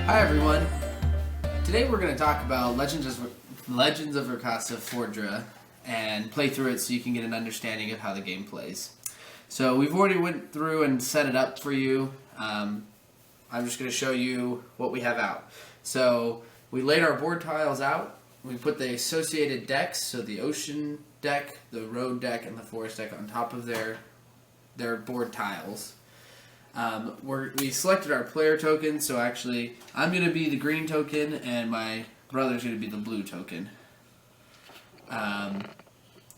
Hi everyone. Today we're going to talk about Legends of Rakasa Fordra and play through it so you can get an understanding of how the game plays. So we've already went through and set it up for you. I'm just going to show you what we have out. So we laid our board tiles out. We put the associated decks, so the ocean deck, the road deck, and the forest deck on top of their board tiles. We selected our player token, so actually I'm going to be the green token and my brother's going to be the blue token.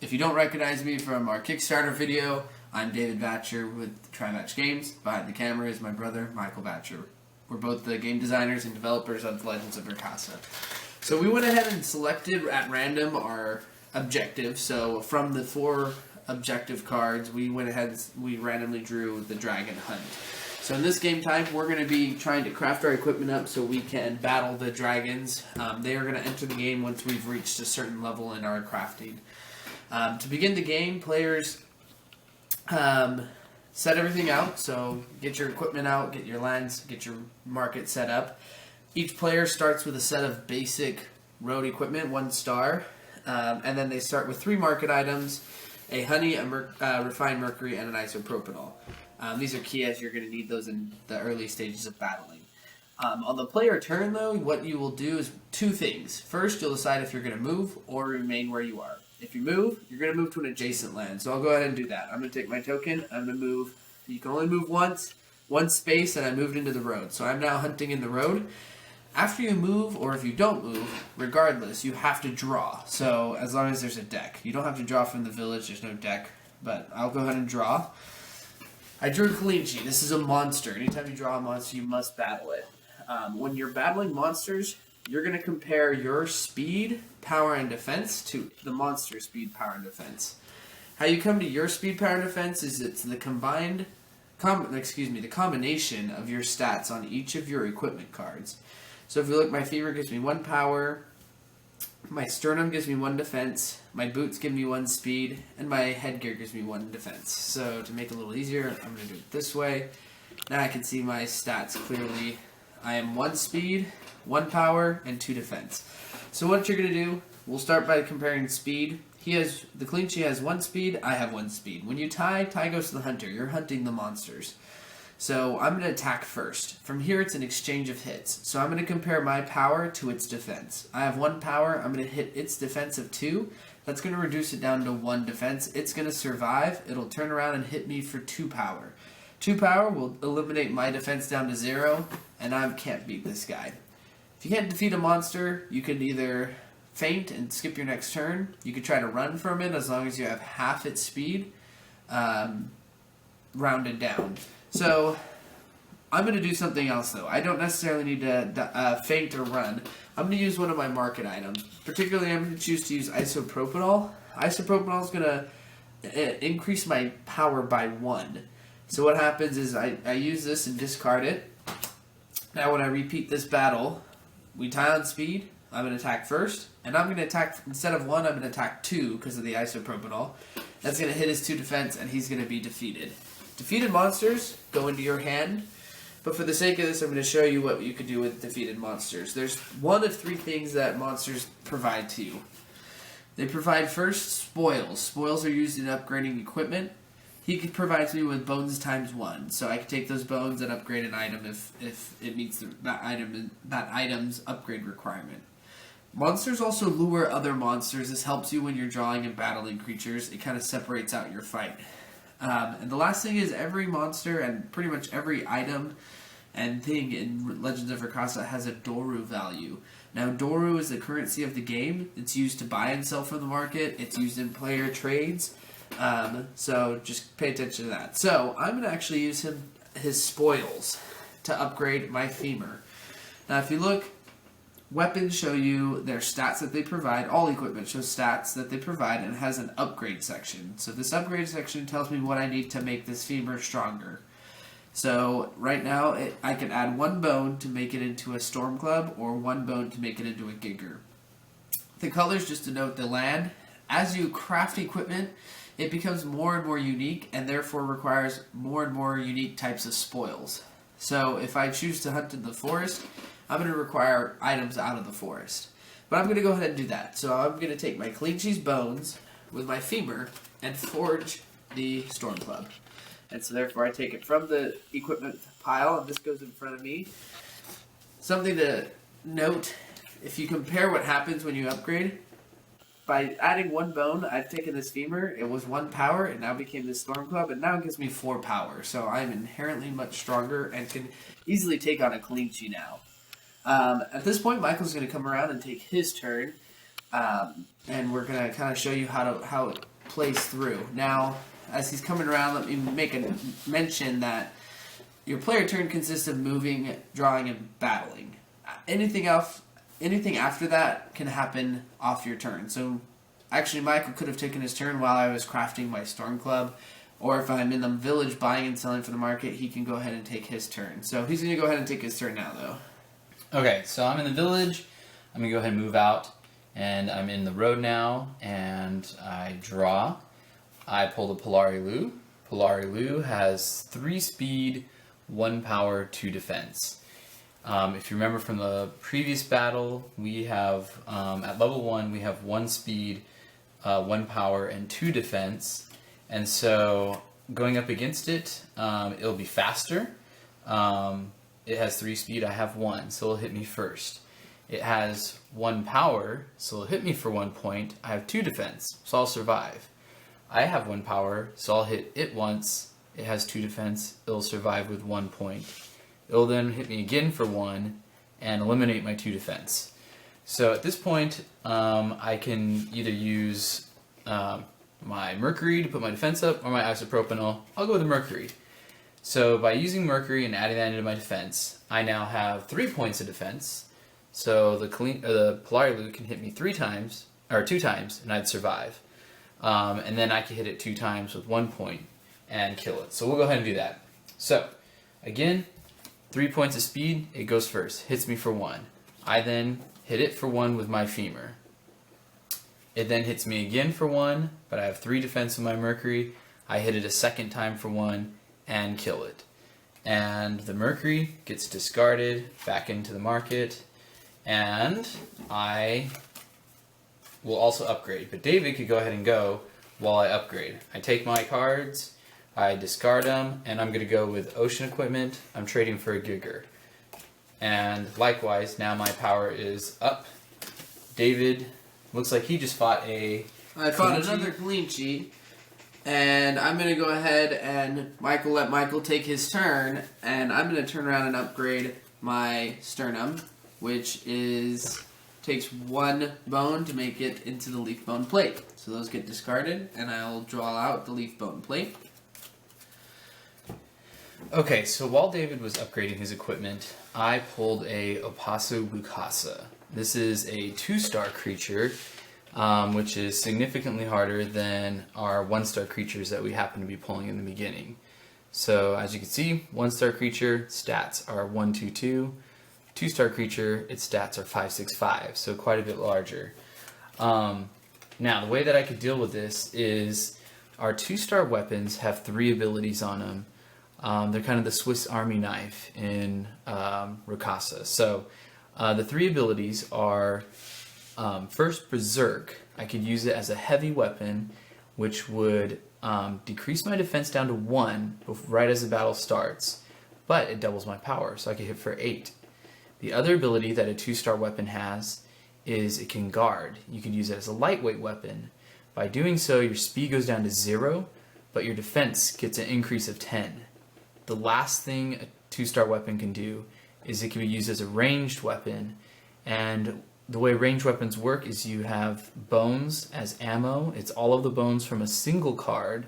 If you don't recognize me from our Kickstarter video, I'm David Batcher with TriMatch Games. Behind the camera is my brother, Michael Batcher. We're both the game designers and developers of Legends of Rakasa. So we went ahead and selected at random our objective. So from the 4 objective cards, we went ahead and we randomly drew the Dragon Hunt. So in this game type, we're going to be trying to craft our equipment up so we can battle the dragons. They are going to enter the game once we've reached a certain level in our crafting. To begin the game, players set everything out. So get your equipment out, get your lands, get your market set up. Each player starts with a set of basic road equipment, 1 star, and then they start with 3 market items, a honey, a refined mercury, and an isopropanol. These are key as you're going to need those in the early stages of battling. On the player turn, though, what you will do is 2 things. First, you'll decide if you're going to move or remain where you are. If you move, you're going to move to an adjacent land. So I'll go ahead and do that. I'm going to take my token. I'm going to move. You can only move once, 1 space, and I moved into the road. So I'm now hunting in the road. After you move, or if you don't move, regardless, you have to draw. So as long as there's a deck. You don't have to draw from the village. There's no deck. But I'll go ahead and draw. I drew a Kalinchi. This is a monster. Anytime you draw a monster, you must battle it. When you're battling monsters, you're going to compare your speed, power, and defense to the monster's speed, power, and defense. How you come to your speed, power, and defense is it's the combination of your stats on each of your equipment cards. So if you look, my femur gives me 1 power, my sternum gives me 1 defense, my boots give me 1 speed, and my headgear gives me 1 defense. So to make it a little easier, I'm going to do it this way. Now I can see my stats clearly. I am 1 speed, 1 power, and 2 defense. So what you're going to do, we'll start by comparing speed. The Kalinchi has 1 speed, I have 1 speed. When you tie goes to the hunter. You're hunting the monsters. So I'm going to attack first. From here, it's an exchange of hits. So I'm going to compare my power to its defense. I have 1 power. I'm going to hit its defense of 2. That's going to reduce it down to 1 defense. It's going to survive. It'll turn around and hit me for 2 power. 2 power will eliminate my defense down to 0, and I can't beat this guy. If you can't defeat a monster, you can either feint and skip your next turn. You can try to run from it as long as you have half its speed rounded down. So I'm going to do something else, though. I don't necessarily need to feint or run. I'm going to use one of my market items. Particularly, I'm going to choose to use isopropanol. Isopropanol is going to increase my power by 1. So what happens is I use this and discard it. Now when I repeat this battle, we tie on speed. I'm going to attack first. And I'm going to attack, instead of 1, I'm going to attack 2 because of the isopropanol. That's going to hit his 2 defense, and he's going to be defeated. Defeated monsters go into your hand, but for the sake of this, I'm going to show you what you could do with defeated monsters. There's 1 of 3 things that monsters provide to you. They provide first spoils. Spoils are used in upgrading equipment. He provides me with bones times 1, so I can take those bones and upgrade an item if it meets that item's upgrade requirement. Monsters also lure other monsters. This helps you when you're drawing and battling creatures. It kind of separates out your fight. And the last thing is every monster and pretty much every item and thing in Legends of Rakasa has a Doru value. Now, Doru is the currency of the game. It's used to buy and sell from the market. It's used in player trades. So just pay attention to that. So I'm going to actually use his spoils to upgrade my femur. Now, if you look, weapons show you their stats that they provide. All equipment shows stats that they provide and has an upgrade section. So this upgrade section tells me what I need to make this femur stronger. So right now I can add 1 bone to make it into a storm club or 1 bone to make it into a gigger. The colors just denote the land. As you craft equipment, it becomes more and more unique and therefore requires more and more unique types of spoils. So if I choose to hunt in the forest, I'm going to require items out of the forest. But I'm going to go ahead and do that. So I'm going to take my clean cheese bones with my femur and forge the storm club. And so therefore I take it from the equipment pile, and this goes in front of me. Something to note, if you compare what happens when you upgrade, by adding 1 bone, I've taken this femur, it was 1 power, it now became this storm club, and now it gives me 4 power. So I'm inherently much stronger and can easily take on a Kalinchi now. At this point, Michael's going to come around and take his turn, and we're going to kind of show you how it plays through. Now, as he's coming around, let me make a mention that your player turn consists of moving, drawing, and battling. Anything after that can happen off your turn. So, actually, Michael could have taken his turn while I was crafting my storm club, or if I'm in the village buying and selling for the market, he can go ahead and take his turn. So he's going to go ahead and take his turn now, though. Okay, so I'm in the village. I'm going to go ahead and move out, and I'm in the road now, and I draw. I pull the Polari Lu. Polari Lu has 3 speed, 1 power, 2 defense. If you remember from the previous battle, we have, at level 1, we have 1 speed, 1 power, and 2 defense. And so going up against it, it'll be faster. It has 3 speed, I have 1, so it'll hit me first. It has 1 power, so it'll hit me for 1 point. I have 2 defense, so I'll survive. I have 1 power, so I'll hit it once. It has 2 defense, it'll survive with 1 point. It'll then hit me again for 1 and eliminate my 2 defense. So at this point, I can either use my mercury to put my defense up or my isopropanol. I'll go with the mercury. So by using mercury and adding that into my defense, I now have 3 points of defense. So the Polari Lu can hit me 2 times, and I'd survive. And then I can hit it 2 times with 1 point and kill it. So we'll go ahead and do that. So again, 3 points of speed, it goes first, hits me for 1. I then hit it for 1 with my femur. It then hits me again for 1, but I have 3 defense with my mercury. I hit it a second time for 1 and kill it. And the mercury gets discarded back into the market, and I will also upgrade. But David could go ahead and go while I upgrade. I take my cards, I discard them, and I'm going to go with ocean equipment. I'm trading for a Giger. And likewise, now my power is up. David looks like he just fought a... I fought another Kalinchi, and I'm going to go ahead and let Michael take his turn, and I'm going to turn around and upgrade my sternum, which takes 1 bone to make it into the leaf bone plate. So those get discarded, and I'll draw out the leaf bone plate. Okay, so while David was upgrading his equipment, I pulled a Opasu Rakasa. This is a 2-star creature, which is significantly harder than our 1-star creatures that we happen to be pulling in the beginning. So as you can see, 1-star creature stats are 122. 2-star creature, its stats are 565, so quite a bit larger. Now, the way that I could deal with this is our 2-star weapons have 3 abilities on them. They're kind of the Swiss Army knife in Rakasa. So the 3 abilities are, first, Berserk. I could use it as a heavy weapon, which would decrease my defense down to 1 right as the battle starts, but it doubles my power, so I could hit for 8. The other ability that a 2-star weapon has is it can guard. You can use it as a lightweight weapon. By doing so, your speed goes down to 0, but your defense gets an increase of 10. The last thing a 2-star weapon can do is it can be used as a ranged weapon, and the way ranged weapons work is you have bones as ammo. It's all of the bones from a single card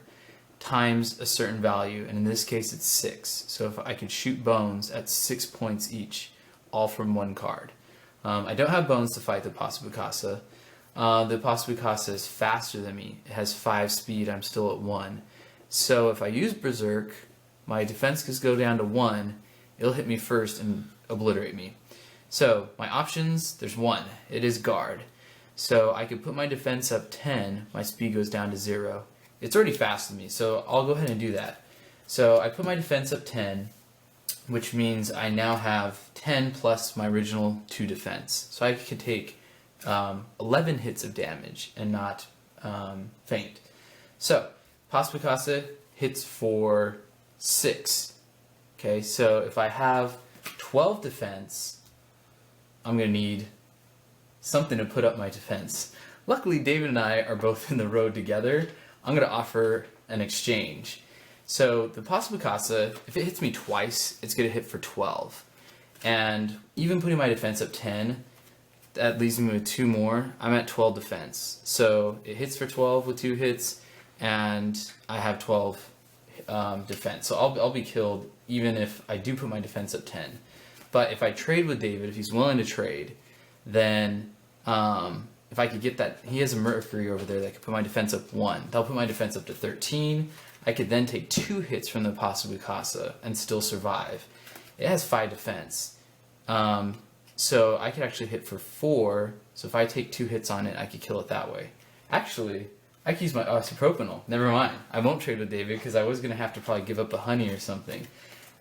times a certain value, and in this case it's 6. So if I could shoot bones at 6 points each, all from 1 card. I don't have bones to fight the Opasu Rakasa. The Opasu Rakasa is faster than me. It has 5 speed, I'm still at 1. So if I use Berserk, my defense could go down to 1, it'll hit me first and obliterate me. So my options, there's 1, it is guard. So I could put my defense up 10, my speed goes down to 0. It's already faster than me, so I'll go ahead and do that. So I put my defense up 10, which means I now have 10 plus my original 2 defense. So I could take 11 hits of damage and not faint. So Paspicasa hits for 6. Okay, so if I have 12 defense, I'm going to need something to put up my defense. Luckily, David and I are both in the road together. I'm going to offer an exchange. So the Paspicasa, if it hits me twice, it's going to hit for 12. And even putting my defense up 10, that leaves me with 2 more. I'm at 12 defense. So it hits for 12 with 2 hits, and I have 12 defense. So I'll be killed even if I do put my defense up 10. But if I trade with David, if he's willing to trade, then if I could get that, he has a Mercury over there that could put my defense up 1. That'll put my defense up to 13. I could then take 2 hits from the Paspicasa and still survive. It has 5 defense. So I could actually hit for 4. So if I take 2 hits on it, I could kill it that way. Actually, I could use my isopropanol. Never mind. I won't trade with David because I was going to have to probably give up a honey or something.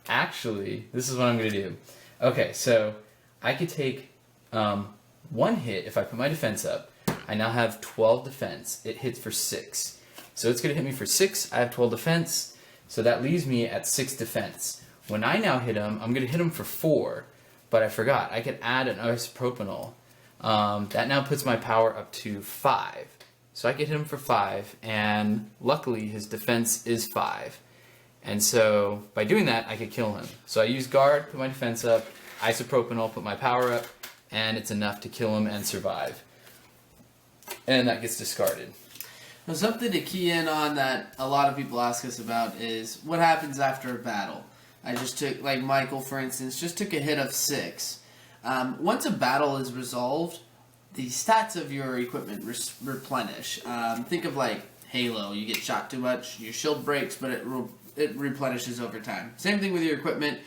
Actually, this is what I'm going to do. Okay, so I could take 1 hit if I put my defense up. I now have 12 defense. It hits for 6. So it's going to hit me for 6. I have 12 defense. So that leaves me at 6 defense. When I now hit him, I'm going to hit him for 4. But I forgot. I could add an isopropanol. That now puts my power up to 5. So I could hit him for 5. And luckily, his defense is 5. And so by doing that, I could kill him. So I use guard, put my defense up, isopropanol, put my power up, and it's enough to kill him and survive. And that gets discarded. Now, something to key in on that a lot of people ask us about is what happens after a battle. I just took, like Michael, for instance, just took a hit of 6. Once a battle is resolved, the stats of your equipment replenish. Think of like Halo. You get shot too much, your shield breaks, but it replenishes over time. Same thing with your equipment.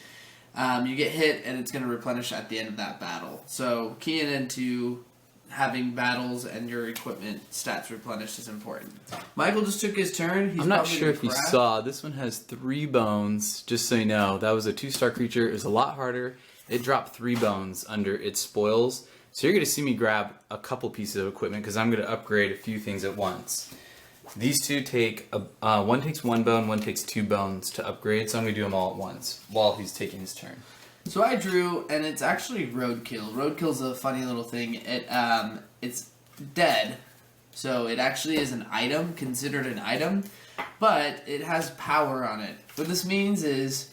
You get hit, and it's going to replenish at the end of that battle. So keying into having battles and your equipment stats replenished is important. Michael just took his turn. I'm not sure if you saw. This one has 3 bones, just so you know. That was a 2-star creature. It was a lot harder. It dropped 3 bones under its spoils. So you're going to see me grab a couple pieces of equipment because I'm going to upgrade a few things at once. These 2 take, one takes 1 bone, one takes 2 bones to upgrade, so I'm going to do them all at once while he's taking his turn. So I drew, and it's actually roadkill. Roadkill's a funny little thing. It's dead, so it actually is an item, considered an item, but it has power on it. What this means is,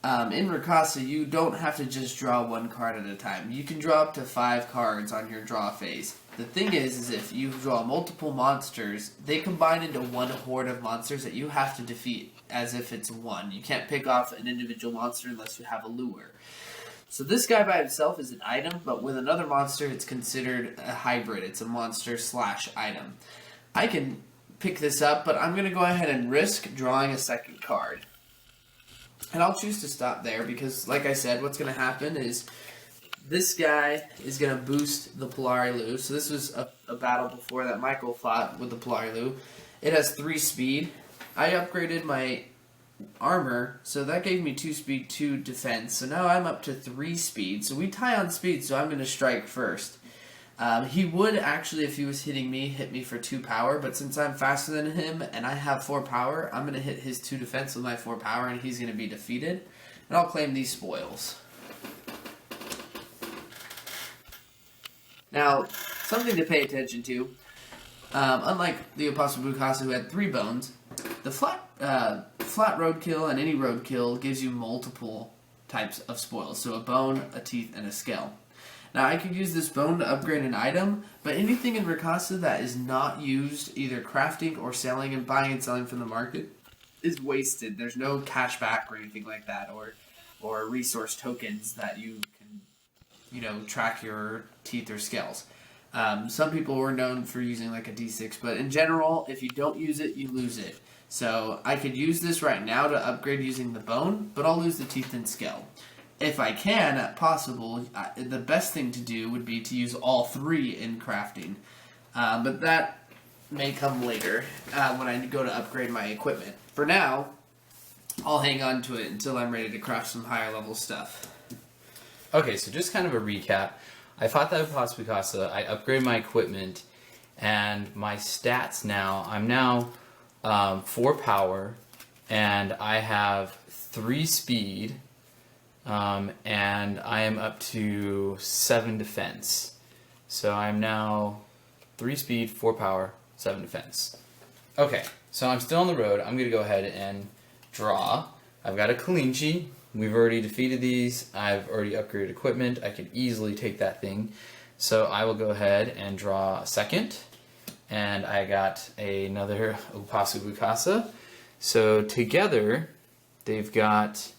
in Rakasa, you don't have to just draw 1 card at a time. You can draw up to 5 cards on your draw phase. The thing is if you draw multiple monsters, they combine into one horde of monsters that you have to defeat as if it's one. You can't pick off an individual monster unless you have a lure. So this guy by himself is an item, but with another monster, it's considered a hybrid. It's a monster/item. I can pick this up, but I'm going to go ahead and risk drawing a 2nd card. And I'll choose to stop there because, like I said, what's going to happen is this guy is going to boost the Polarilu. So this was a battle before that Michael fought with the Polarilu. It has 3 speed. I upgraded my armor, so that gave me 2 speed, 2 defense. So now I'm up to 3 speed. So we tie on speed, so I'm going to strike first. He would actually, if he was hitting me, hit me for 2 power, but since I'm faster than him and I have 4 power, I'm going to hit his 2 defense with my 4 power and he's going to be defeated. And I'll claim these spoils. Now, something to pay attention to, unlike the Apostle Bukasa who had 3 bones, the flat roadkill and any roadkill gives you multiple types of spoils. So a bone, a teeth, and a scale. Now I could use this bone to upgrade an item, but anything in Rakasa that is not used either crafting or selling and buying and selling from the market is wasted. There's no cash back or anything like that, or resource tokens that you can, track your teeth or scales. Some people were known for using like a D6, but in general, if you don't use it, you lose it. So I could use this right now to upgrade using the bone, but I'll lose the teeth and scale. If I can, possible, the best thing to do would be to use all 3 in crafting. But that may come later when I go to upgrade my equipment. For now, I'll hang on to it until I'm ready to craft some higher level stuff. Okay, so just kind of a recap. I fought that Rakasa, I upgraded my equipment, and my stats now, I'm now 4 power, and I have 3 speed, and I am up to 7 defense. So I'm now 3 speed, 4 power, 7 defense. Okay, so I'm still on the road. I'm going to go ahead and draw. I've got a Kalinchi. We've already defeated these. I've already upgraded equipment. I could easily take that thing. So I will go ahead and draw a second. And I got another Opasu Bukasa. So together, they've got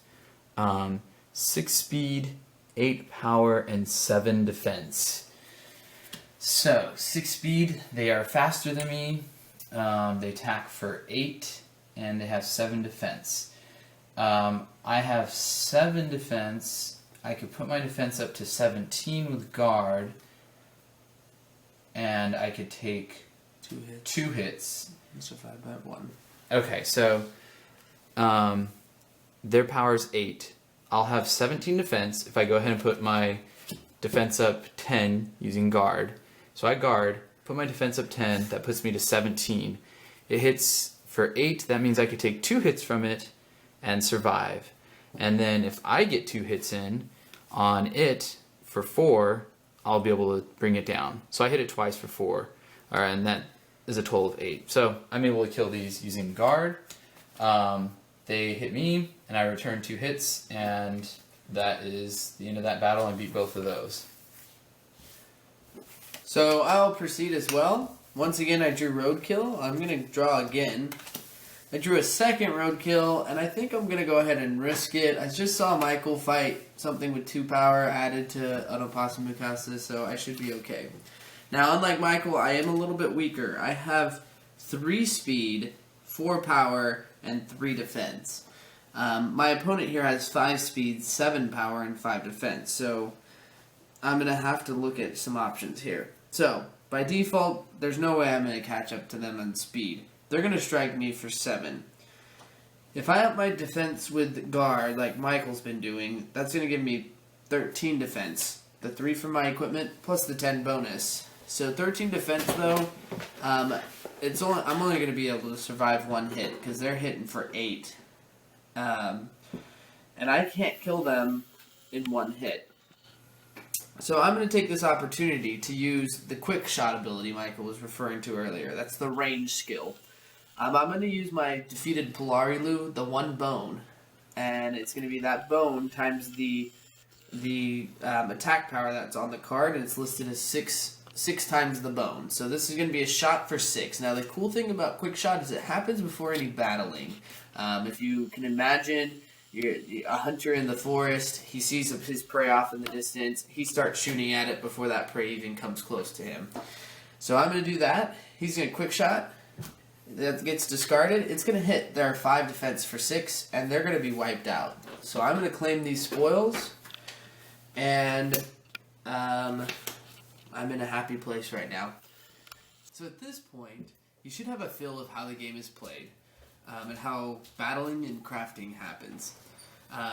6 speed, 8 power, and 7 defense. So 6 speed, they are faster than me. They attack for 8, and they have 7 defense. I have 7 defense. I could put my defense up to 17 with guard, and I could take 2 hits. And survive by 1. Okay, so their power's 8. I'll have 17 defense if I go ahead and put my defense up 10 using guard. So I guard, put my defense up 10, that puts me to 17. It hits for 8, that means I could take 2 hits from it and survive. And then if I get 2 hits in on it for 4, I'll be able to bring it down. So I hit it twice for 4, and that is a total of 8. So I'm able to kill these using guard. They hit me, and I return 2 hits, and that is the end of that battle. I beat both of those. So I'll proceed as well. Once again, I drew roadkill. I'm going to draw again. I drew a second roadkill, and I think I'm going to go ahead and risk it. I just saw Michael fight something with 2 power added to an Opasu Bukasa, so I should be okay. Now, unlike Michael, I am a little bit weaker. I have 3 speed, 4 power, and 3 defense. My opponent here has 5 speed, 7 power, and 5 defense, so I'm going to have to look at some options here. So, by default, there's no way I'm going to catch up to them on speed. They're going to strike me for 7. If I up my defense with guard, like Michael's been doing, that's going to give me 13 defense. The 3 from my equipment, plus the 10 bonus. So 13 defense, though, I'm only going to be able to survive 1 hit, because they're hitting for 8. And I can't kill them in 1 hit. So I'm going to take this opportunity to use the quick shot ability Michael was referring to earlier. That's the range skill. I'm going to use my defeated Polarilu, the 1 bone, and it's going to be that bone times the attack power that's on the card, and it's listed as 6 times the bone. So this is going to be a shot for 6. Now the cool thing about quick shot is it happens before any battling. If you can imagine, you're a hunter in the forest, he sees his prey off in the distance, he starts shooting at it before that prey even comes close to him. So I'm going to do that. He's going to quick shot. That gets discarded. It's going to hit their 5 defense for 6, and they're going to be wiped out. So I'm going to claim these spoils, and I'm in a happy place right now. So at this point, you should have a feel of how the game is played, and how battling and crafting happens.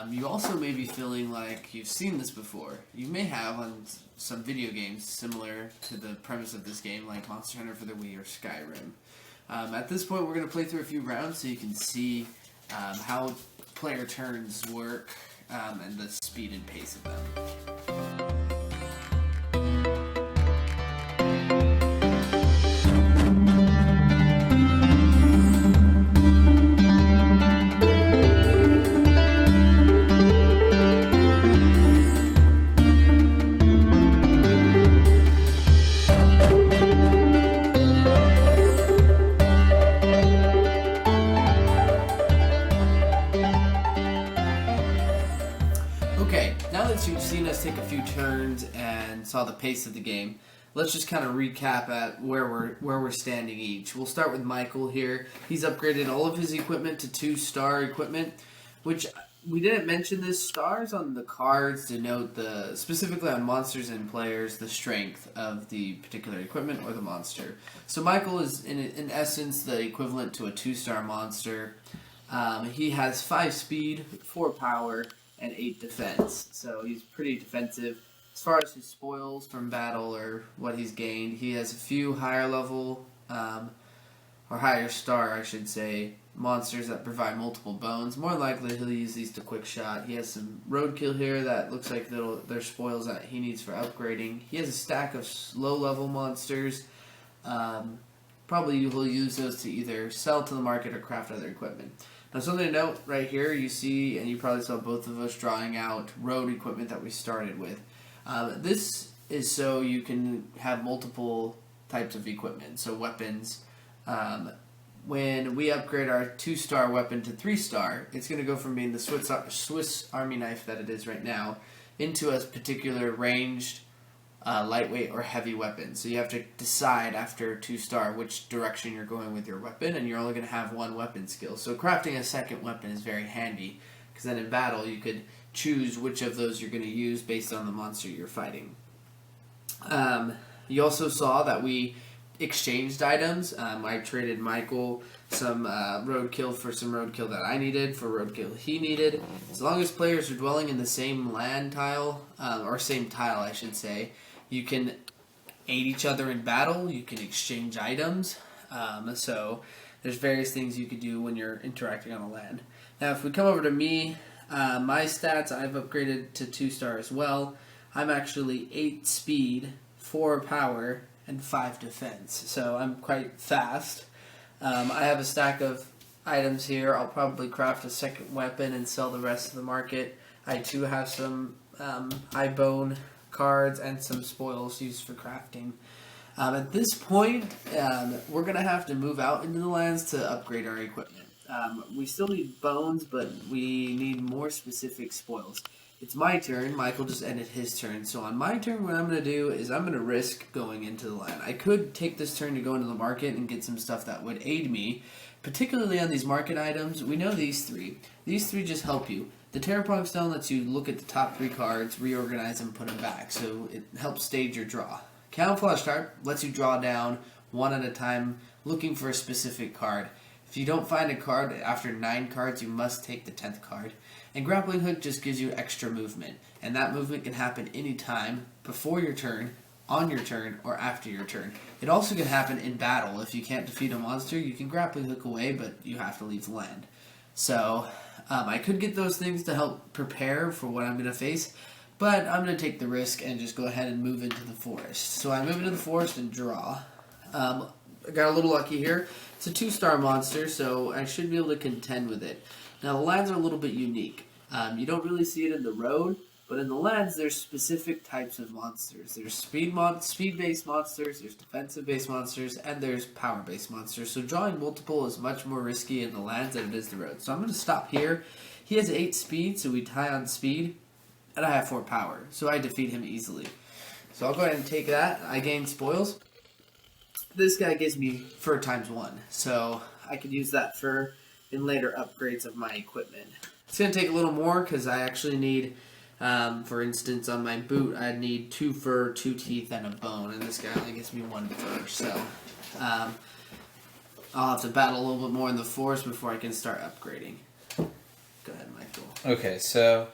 You also may be feeling like you've seen this before. You may have on some video games similar to the premise of this game, like Monster Hunter for the Wii or Skyrim. At this point, we're going to play through a few rounds so you can see how player turns work and the speed and pace of them. Okay, now that you've seen us take a few turns and saw the pace of the game, let's just kind of recap at where we're standing each. We'll start with Michael here. He's upgraded all of his equipment to 2-star equipment, which we didn't mention this. Stars on the cards denote specifically on monsters and players, the strength of the particular equipment or the monster. So Michael is in essence the equivalent to a 2-star monster. He has 5 speed, 4 power, and 8 defense, so he's pretty defensive. As far as his spoils from battle or what he's gained, he has a few higher level, or higher star, I should say, monsters that provide multiple bones. More likely he'll use these to quick shot. He has some roadkill here that looks like they're spoils that he needs for upgrading. He has a stack of low level monsters. Probably he'll use those to either sell to the market or craft other equipment. Now something to note right here, you see, and you probably saw both of us drawing out road equipment that we started with. This is so you can have multiple types of equipment, so weapons. When we upgrade our 2-star weapon to 3-star, it's going to go from being the Swiss Army knife that it is right now into a particular ranged, lightweight, or heavy weapon. So you have to decide after 2-star which direction you're going with your weapon, and you're only going to have one weapon skill. So crafting a second weapon is very handy, because then in battle you could choose which of those you're going to use based on the monster you're fighting. You also saw that we exchanged items. I traded Michael some roadkill for some roadkill that I needed for roadkill he needed. As long as players are dwelling in the same land tile, or same tile I should say, you can aid each other in battle, you can exchange items, so there's various things you could do when you're interacting on the land. Now if we come over to me, my stats I've upgraded to 2-star as well. I'm actually 8 speed, 4 power, and 5 defense, so I'm quite fast. I have a stack of items here. I'll probably craft a second weapon and sell the rest to the market. I too have some high bone cards and some spoils used for crafting. At this point, we're going to have to move out into the lands to upgrade our equipment. We still need bones, but we need more specific spoils. It's my turn. Michael just ended his turn. So on my turn, what I'm going to do is I'm going to risk going into the land. I could take this turn to go into the market and get some stuff that would aid me, particularly on these market items. We know these 3. These 3 just help you. The Terrapong Stone lets you look at the top 3 cards, reorganize them, put them back. So it helps stage your draw. Camouflage Tarp lets you draw down one at a time, looking for a specific card. If you don't find a card after 9 cards, you must take the 10th card. And Grappling Hook just gives you extra movement, and that movement can happen anytime, before your turn, on your turn, or after your turn. It also can happen in battle. If you can't defeat a monster, you can Grappling Hook away, but you have to leave the land. So, I could get those things to help prepare for what I'm going to face, but I'm going to take the risk and just go ahead and move into the forest. So I move into the forest and draw. I got a little lucky here. It's a 2-star monster, so I should be able to contend with it. Now, the lands are a little bit unique. You don't really see it in the road, but in the lands, there's specific types of monsters. There's speed-based monsters, there's defensive-based monsters, and there's power-based monsters. So drawing multiple is much more risky in the lands than it is the road. So I'm going to stop here. He has 8 speed, so we tie on speed, and I have 4 power, so I defeat him easily. So I'll go ahead and take that. I gain spoils. This guy gives me fur ×1, so I could use that fur in later upgrades of my equipment. It's going to take a little more because I actually need, for instance, on my boot, I need 2 fur, 2 teeth, and a bone, and this guy only gives me 1 fur, so I'll have to battle a little bit more in the forest before I can start upgrading. Go ahead, Michael. Okay, so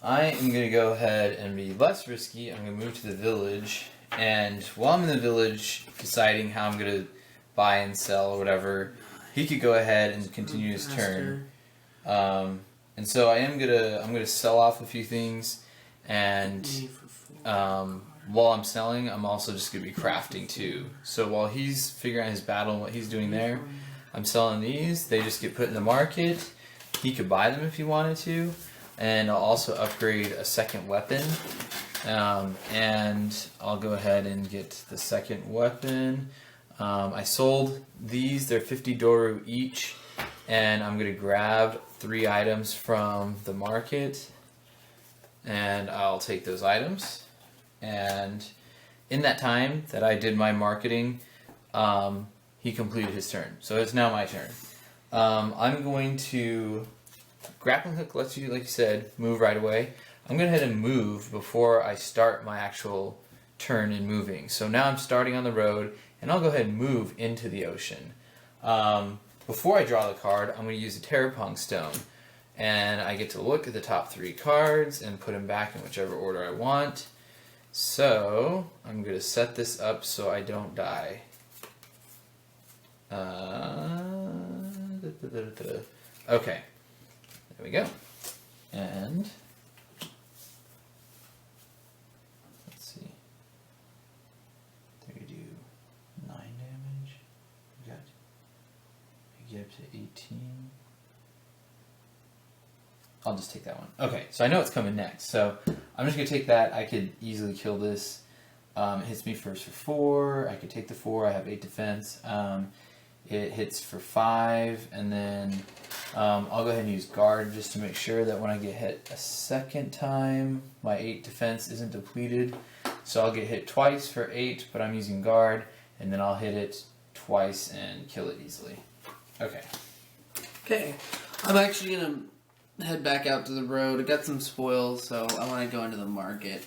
I am going to go ahead and be less risky. I'm going to move to the village, and while I'm in the village deciding how I'm going to buy and sell or whatever, he could go ahead and continue his turn. And so I'm gonna sell off a few things, and while I'm selling, I'm also just gonna be crafting too. So while he's figuring out his battle and what he's doing there, I'm selling these. They just get put in the market. He could buy them if he wanted to, and I'll also upgrade a second weapon. And I'll go ahead and get the second weapon. I sold these. They're 50 Doru each. And I'm going to grab 3 items from the market, and I'll take those items. And in that time that I did my marketing, he completed his turn. So it's now my turn. I'm going to... Grappling Hook lets you, like you said, move right away. I'm going to go ahead and move before I start my actual turn in moving. So now I'm starting on the road, and I'll go ahead and move into the ocean. before I draw the card, I'm going to use a Terrapung Stone. And I get to look at the top 3 cards and put them back in whichever order I want. So, I'm going to set this up so I don't die. Okay, there we go. And let's see. There we do 9 damage. We got. We get up to 18. I'll just take that one. Okay, so I know it's coming next. So I'm just going to take that. I could easily kill this. It hits me first for 4. I could take the 4. I have 8 defense. It hits for 5. And then I'll go ahead and use guard just to make sure that when I get hit a second time, my 8 defense isn't depleted. So I'll get hit twice for 8, but I'm using guard. And then I'll hit it twice and kill it easily. Okay. Okay. I'm actually going to head back out to the road. I got some spoils, so I want to go into the market.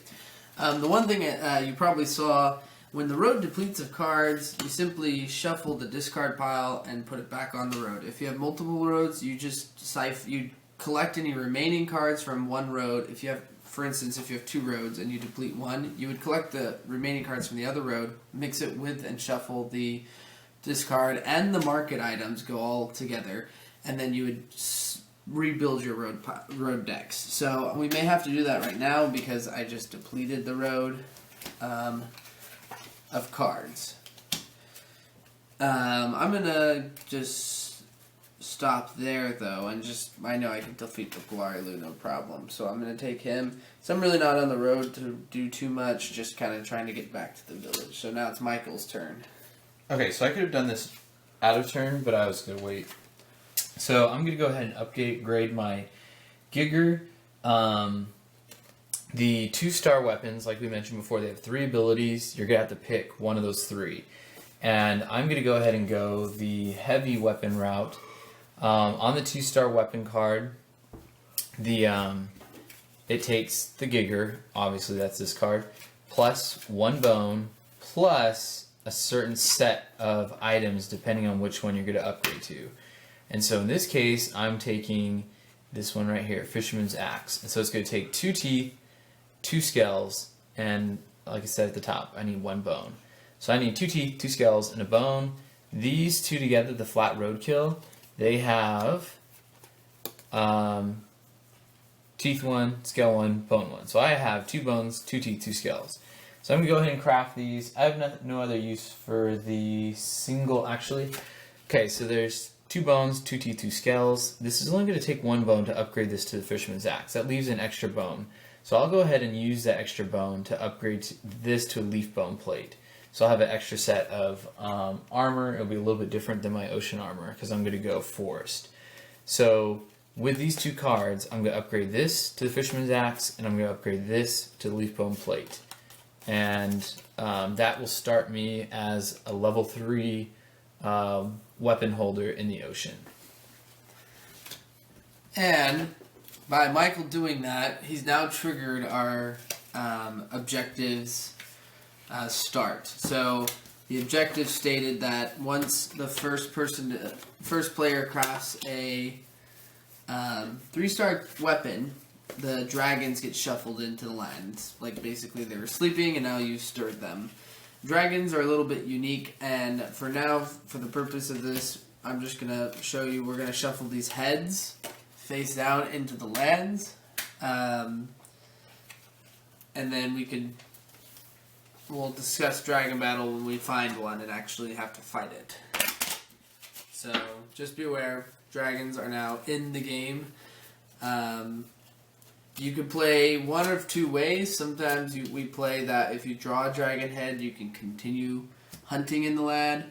The one thing you probably saw, when the road depletes of cards, you simply shuffle the discard pile and put it back on the road. If you have multiple roads, you just you collect any remaining cards from one road. If you have, for instance, if you have 2 roads and you deplete one, you would collect the remaining cards from the other road, mix it with and shuffle the discard and the market items, go all together, and then you would rebuild your road decks. So we may have to do that right now because I just depleted the road of cards. I'm gonna just stop there though, and I know I can defeat the Polarilu no problem. So I'm gonna take him. So I'm really not on the road to do too much, just kind of trying to get back to the village. So now it's Michael's turn. Okay, so I could have done this out of turn, but I was gonna wait. So I'm going to go ahead and upgrade my Gigger. The 2-star weapons, like we mentioned before, they have 3 abilities. You're going to have to pick one of those 3. And I'm going to go ahead and go the heavy weapon route. On the 2-star weapon card, it takes the Gigger, obviously that's this card, plus 1 bone, plus a certain set of items depending on which one you're going to upgrade to. And so in this case, I'm taking this one right here, Fisherman's Axe. And so it's going to take 2 teeth, 2 scales, and like I said at the top, I need 1 bone. So I need 2 teeth, 2 scales, and a bone. These 2 together, the flat roadkill, they have teeth 1, scale 1, bone 1. So I have 2 bones, 2 teeth, 2 scales. So I'm going to go ahead and craft these. I have no other use for the single, actually. Okay, so there's 2 bones, 2 teeth, 2 scales. This is only going to take 1 bone to upgrade this to the Fisherman's Axe. That leaves an extra bone. So I'll go ahead and use that extra bone to upgrade this to a leaf bone plate. So I'll have an extra set of armor. It'll be a little bit different than my ocean armor because I'm going to go forest. So with these 2 cards, I'm going to upgrade this to the Fisherman's Axe, and I'm going to upgrade this to the leaf bone plate. And that will start me as a level 3 weapon holder in the ocean. And by Michael doing that, he's now triggered our objectives start. So the objective stated that once the first player crafts a 3-star weapon, the dragons get shuffled into the land. It's like basically they were sleeping and now you've stirred them. Dragons are a little bit unique, and for now, for the purpose of this, I'm just going to show you, we're going to shuffle these heads face down into the lands, and then we'll discuss Dragon Battle when we find one and actually have to fight it. So, just be aware, dragons are now in the game. You can play one of 2 ways. Sometimes we play that if you draw a dragon head, you can continue hunting in the land.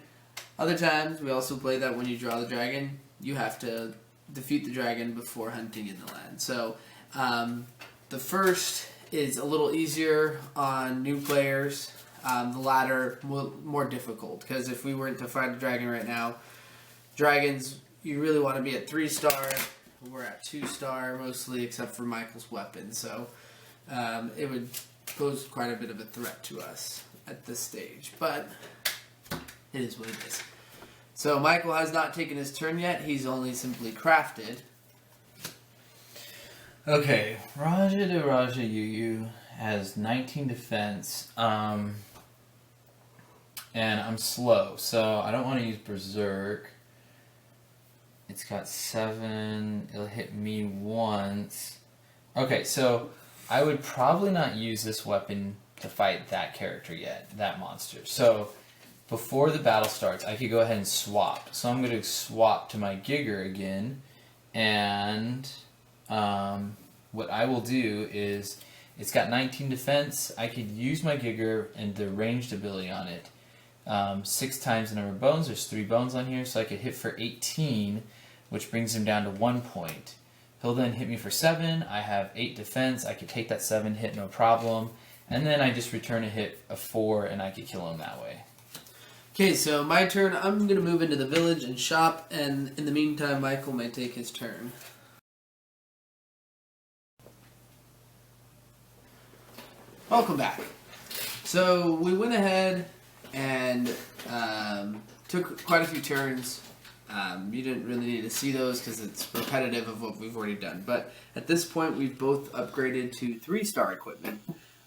Other times, we also play that when you draw the dragon, you have to defeat the dragon before hunting in the land. So, the first is a little easier on new players. The latter, more difficult. Because if we were to fight a dragon right now, dragons, you really want to be at 3-star. We're at 2-star mostly, except for Michael's weapon, so it would pose quite a bit of a threat to us at this stage, but it is what it is. So Michael has not taken his turn yet. He's only simply crafted. Okay, Raja de Raja Yu has 19 defense. And I'm slow, so I don't want to use Berserk. It's got 7. It'll hit me once. Okay, so I would probably not use this weapon to fight that character yet, that monster. So before the battle starts, I could go ahead and swap. So I'm going to swap to my Giger again, and what I will do is, it's got 19 defense. I could use my Giger and the ranged ability on it. 6 times the number of bones. There's 3 bones on here, so I could hit for 18, which brings him down to 1 point. He'll then hit me for 7. I have 8 defense. I could take that 7 hit, no problem. And then I just return a hit of 4, and I could kill him that way. Okay, so my turn. I'm going to move into the village and shop, and in the meantime, Michael may take his turn. Welcome back. So we went ahead and took quite a few turns. You didn't really need to see those because it's repetitive of what we've already done. But at this point, we've both upgraded to 3-star equipment.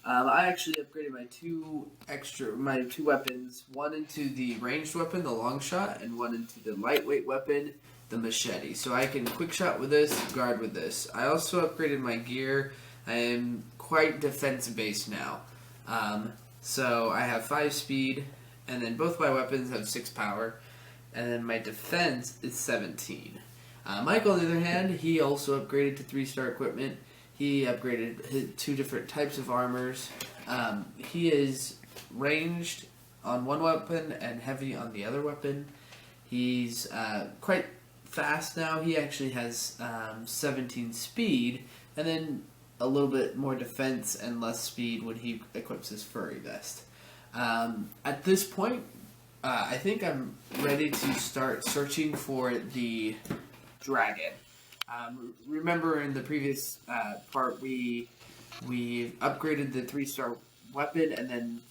I actually upgraded my two weapons, one into the ranged weapon, the long shot, and one into the lightweight weapon, the machete. So I can quick shot with this, guard with this. I also upgraded my gear. I am quite defense based now. So I have 5 speed, and then both my weapons have 6 power, and then my defense is 17. Michael, on the other hand, he also upgraded to 3-star equipment. He upgraded his 2 different types of armors. He is ranged on one weapon and heavy on the other weapon. He's quite fast now. He actually has 17 speed, and then a little bit more defense and less speed when he equips his furry vest. At this point, I think I'm ready to start searching for the dragon. Remember in the previous part we upgraded the 3-star weapon, and then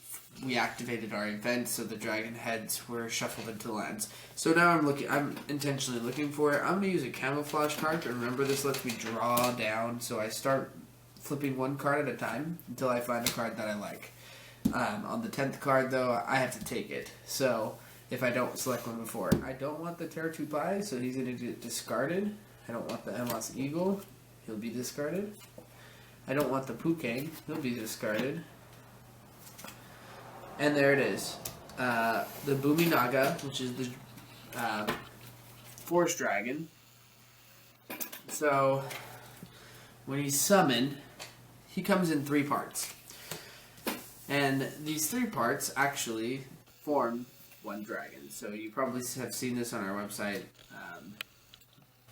we activated our event so the dragon heads were shuffled into lands. So now I'm intentionally looking for it. I'm going to use a camouflage card. Remember, this lets me draw down, so I start flipping 1 card at a time until I find a card that I like. On the 10th card, though, I have to take it. So if I don't select one before, I don't want the Terratupai, so he's going to get discarded. I don't want the Emos Eagle, he'll be discarded. I don't want the Pukang, he'll be discarded. And there it is. The Boomy Naga, which is the Forest Dragon. So when he's summoned, he comes in 3 parts. And these 3 parts actually form 1 dragon. So you probably have seen this on our website.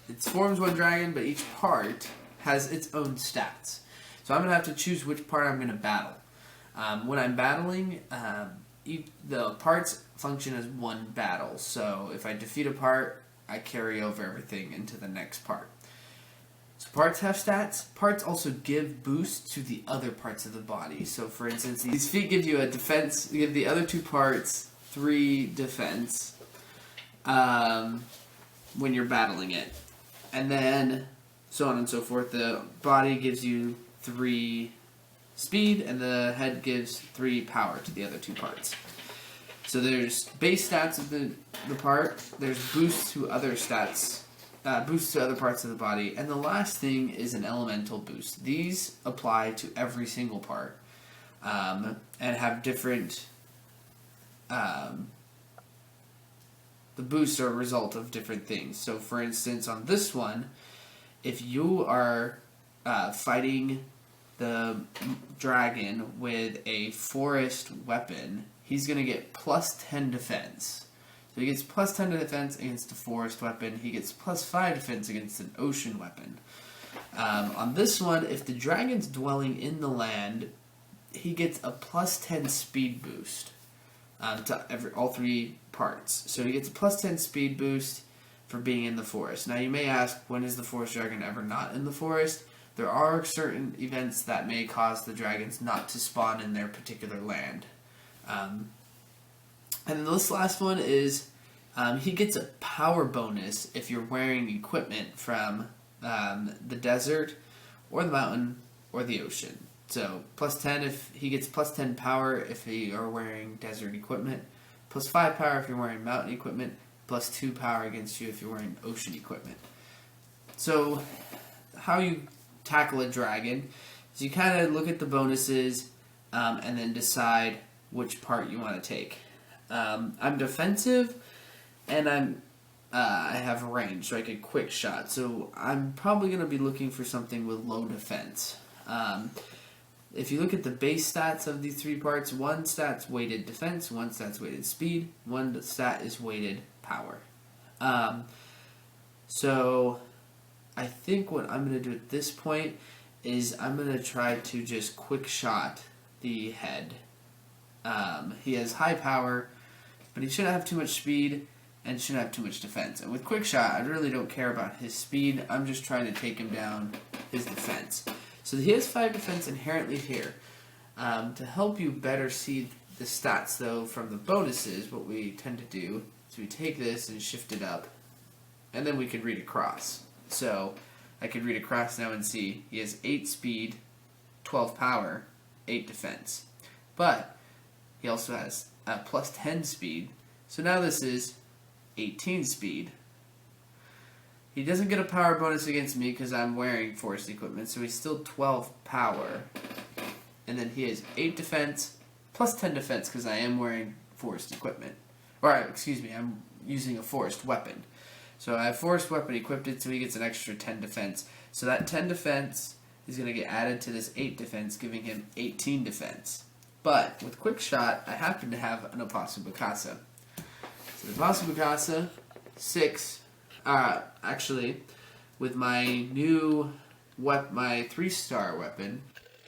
It forms 1 dragon, but each part has its own stats. So I'm going to have to choose which part I'm going to battle. When I'm battling, the parts function as 1 battle. So if I defeat a part, I carry over everything into the next part. So parts have stats. Parts also give boosts to the other parts of the body. So for instance, these feet give you a defense, give the other 2 parts 3 defense when you're battling it. And then so on and so forth. The body gives you 3 speed, and the head gives 3 power to the other 2 parts. So there's base stats of the part, there's boosts to other stats, boosts to other parts of the body, and the last thing is an elemental boost. These apply to every single part, and have different, the boosts are a result of different things. So for instance, on this one, if you are fighting the dragon with a forest weapon, he's going to get plus 10 defense. So he gets plus 10 defense against a forest weapon. He gets plus 5 defense against an ocean weapon. On this one, if the dragon's dwelling in the land, he gets a plus 10 speed boost to all 3 parts. So he gets a plus 10 speed boost for being in the forest. Now you may ask, when is the forest dragon ever not in the forest? There are certain events that may cause the dragons not to spawn in their particular land. And this last one is, He gets a power bonus if you're wearing equipment from the desert or the mountain or the ocean. So +10 if he gets +10 power if you are wearing desert equipment, +5 power if you're wearing mountain equipment, +2 power against you if you're wearing ocean equipment. So how you tackle a dragon is you kind of look at the bonuses and then decide which part you want to take. I'm defensive and I have range, so I get quick shot. So I'm probably going to be looking for something with low defense. If you look at the base stats of these three parts, one stat's weighted defense, one stat's weighted speed, one stat is weighted power. So I think what I'm going to do at this point is I'm going to try to just quick shot the head. He has high power, but he shouldn't have too much speed and shouldn't have too much defense. And with quick shot, I really don't care about his speed. I'm just trying to take him down his defense. So he has 5 defense inherently here. To help you better see the stats, though, from the bonuses, what we tend to do is we take this and shift it up, and then we could read across. So I could read across now and see he has 8 speed, 12 power, 8 defense. But he also has +10 speed. So now this is 18 speed. He doesn't get a power bonus against me because I'm wearing forest equipment, so he's still 12 power. And then he has 8 defense, +10 defense because I am wearing forest equipment. Or, excuse me, I'm using a forest weapon. So I have forest weapon equipped, so he gets an extra 10 defense. So that 10 defense is going to get added to this 8 defense, giving him 18 defense. But with quick shot, I happen to have an Opasu Bakasa. So the Opasu Bakasa, 6. Actually, with my new my 3-star weapon,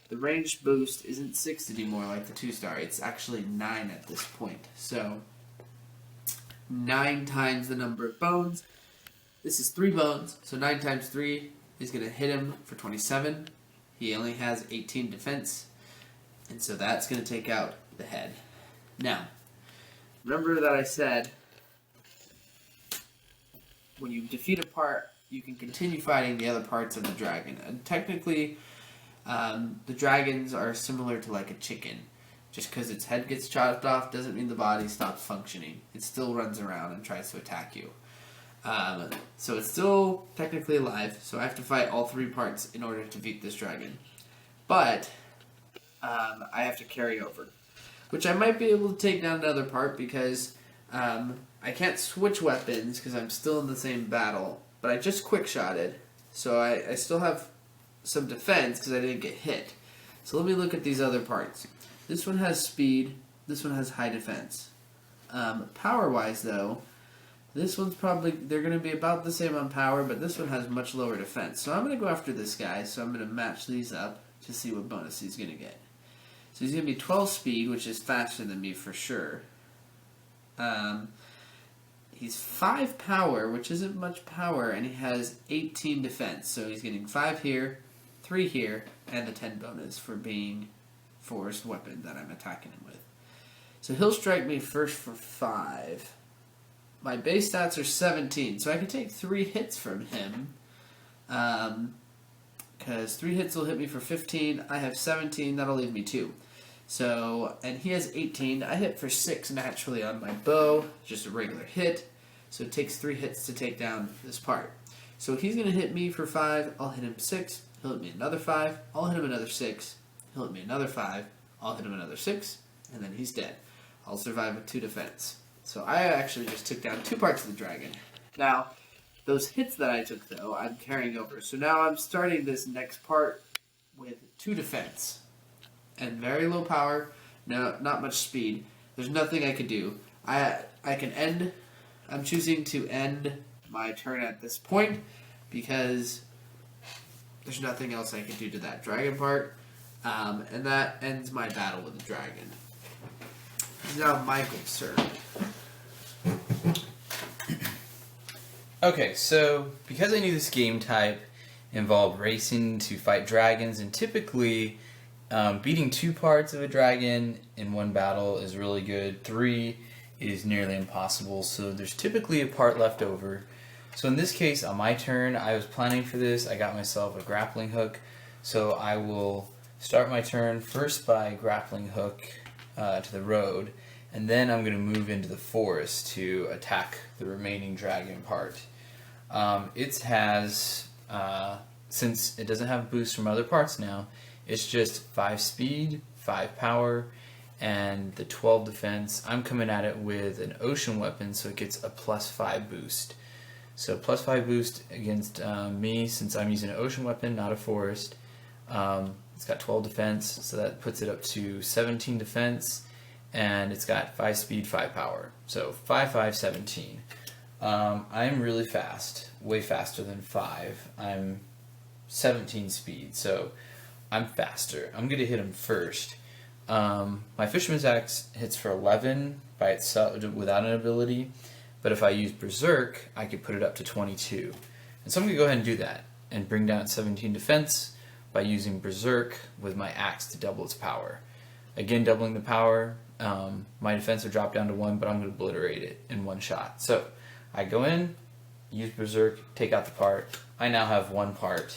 the range boost isn't 6 anymore like the 2-star. It's actually 9 at this point. So 9 times the number of bones. This is 3 bones, so 9 times 3 is going to hit him for 27. He only has 18 defense, and so that's going to take out the head. Now, remember that I said when you defeat a part, you can continue fighting the other parts of the dragon. And technically, the dragons are similar to like a chicken. Just because its head gets chopped off doesn't mean the body stops functioning. It still runs around and tries to attack you. So it's still technically alive, so I have to fight all 3 parts in order to defeat this dragon. But I have to carry over, which I might be able to take down another part because I can't switch weapons because I'm still in the same battle, but I just quick-shotted, so I still have some defense because I didn't get hit. So let me look at these other parts. This one has speed, this one has high defense. Power-wise, though, this one's probably, they're going to be about the same on power, but this one has much lower defense. So I'm going to go after this guy, so I'm going to match these up to see what bonus he's going to get. So he's going to be 12 speed, which is faster than me for sure. He's 5 power, which isn't much power, and he has 18 defense. So he's getting 5 here, 3 here, and the 10 bonus for being forest weapon that I'm attacking him with. So he'll strike me first for 5. My base stats are 17, so I can take 3 hits from him. Because 3 hits will hit me for 15. I have 17, that'll leave me 2. So, and he has 18. I hit for 6 naturally on my bow, just a regular hit. So it takes 3 hits to take down this part. So he's going to hit me for 5, I'll hit him 6, he'll hit me another 5, I'll hit him another 6, he'll hit me another 5, I'll hit him another 6, and then he's dead. I'll survive with 2 defense. So I actually just took down 2 parts of the dragon. Now, those hits that I took, though, I'm carrying over. So now I'm starting this next part with 2 defense. And very low power, no, not much speed. There's nothing I could do. I can end, I'm choosing to end my turn at this point because there's nothing else I can do to that dragon part. And that ends my battle with the dragon. Now Michael's turn. Okay, so because I knew this game type involved racing to fight dragons, and typically beating 2 parts of a dragon in one battle is really good. 3 is nearly impossible, so there's typically a part left over. So in this case, on my turn, I was planning for this. I got myself a grappling hook, so I will start my turn first by grappling hook to the road, and then I'm going to move into the forest to attack the remaining dragon part. It has, since it doesn't have boost from other parts now, it's just 5 speed, 5 power, and the 12 defense. I'm coming at it with an ocean weapon, so it gets a +5 boost. So +5 boost against me, since I'm using an ocean weapon, not a forest. It's got 12 defense, so that puts it up to 17 defense, and it's got 5 speed, 5 power. So 5, 5, 17. I'm really fast, way faster than 5. I'm 17 speed, so I'm faster. I'm going to hit him first. My Fisherman's Axe hits for 11 by itself without an ability, but if I use Berserk, I could put it up to 22. And so I'm going to go ahead and do that and bring down 17 defense by using Berserk with my axe to double its power. Again, doubling the power, my defense will drop down to 1, but I'm going to obliterate it in one shot. So I go in, use Berserk, take out the part. I now have one part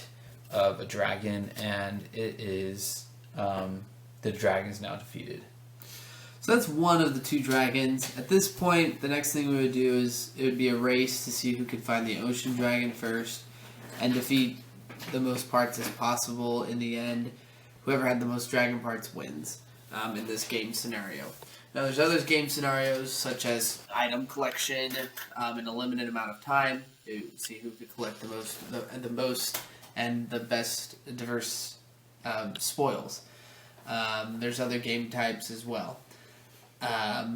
of a dragon, and it is the dragon's now defeated. So that's one of the 2 dragons. At this point, the next thing we would do is it would be a race to see who could find the ocean dragon first and defeat the most parts as possible. In the end, whoever had the most dragon parts wins in this game scenario. Now there's other game scenarios such as item collection in a limited amount of time to see who could collect the most and the best diverse spoils. There's other game types as well.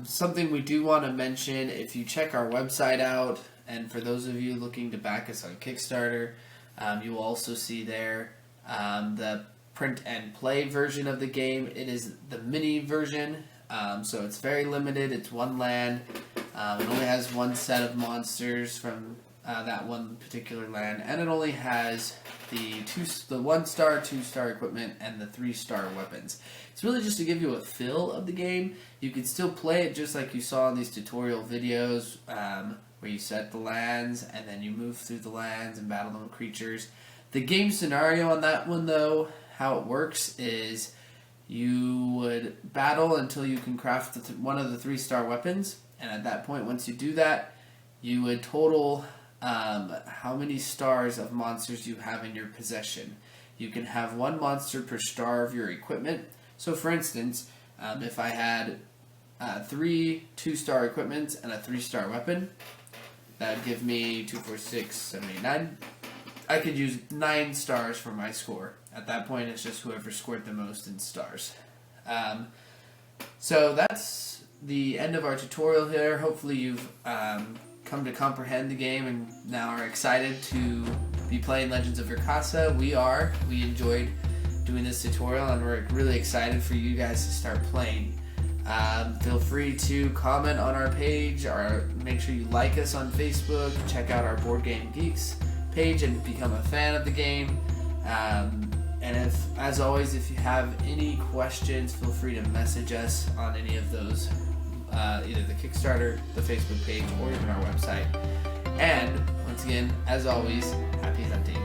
Something we do want to mention, if you check our website out, and for those of you looking to back us on Kickstarter, you will also see there the print and play version of the game. It is the mini version, so it's very limited. It's one land. It only has one set of monsters from that one particular land, and it only has the 1-star, 2-star equipment, and the 3-star weapons. It's really just to give you a feel of the game. You can still play it just like you saw in these tutorial videos, where you set the lands and then you move through the lands and battle them creatures. The game scenario on that one, though, how it works is you would battle until you can craft one of the 3-star weapons, and at that point, once you do that, you would total how many stars of monsters you have in your possession. You can have 1 monster per star of your equipment. So for instance, if I had 3 2-star equipments and a 3-star weapon, that would give me 2, 4, 6, 7, 8, 9. I could use 9 stars for my score. At that point, it's just whoever scored the most in stars. So that's the end of our tutorial here. Hopefully you've come to comprehend the game and now are excited to be playing Legends of Rakasa. We enjoyed doing this tutorial, and we're really excited for you guys to start playing. Feel free to comment on our page, or make sure you like us on Facebook, check out our Board Game Geeks page and become a fan of the game. And as always, if you have any questions, feel free to message us on any of those, either the Kickstarter, the Facebook page, or even our website. And once again, as always, happy hunting.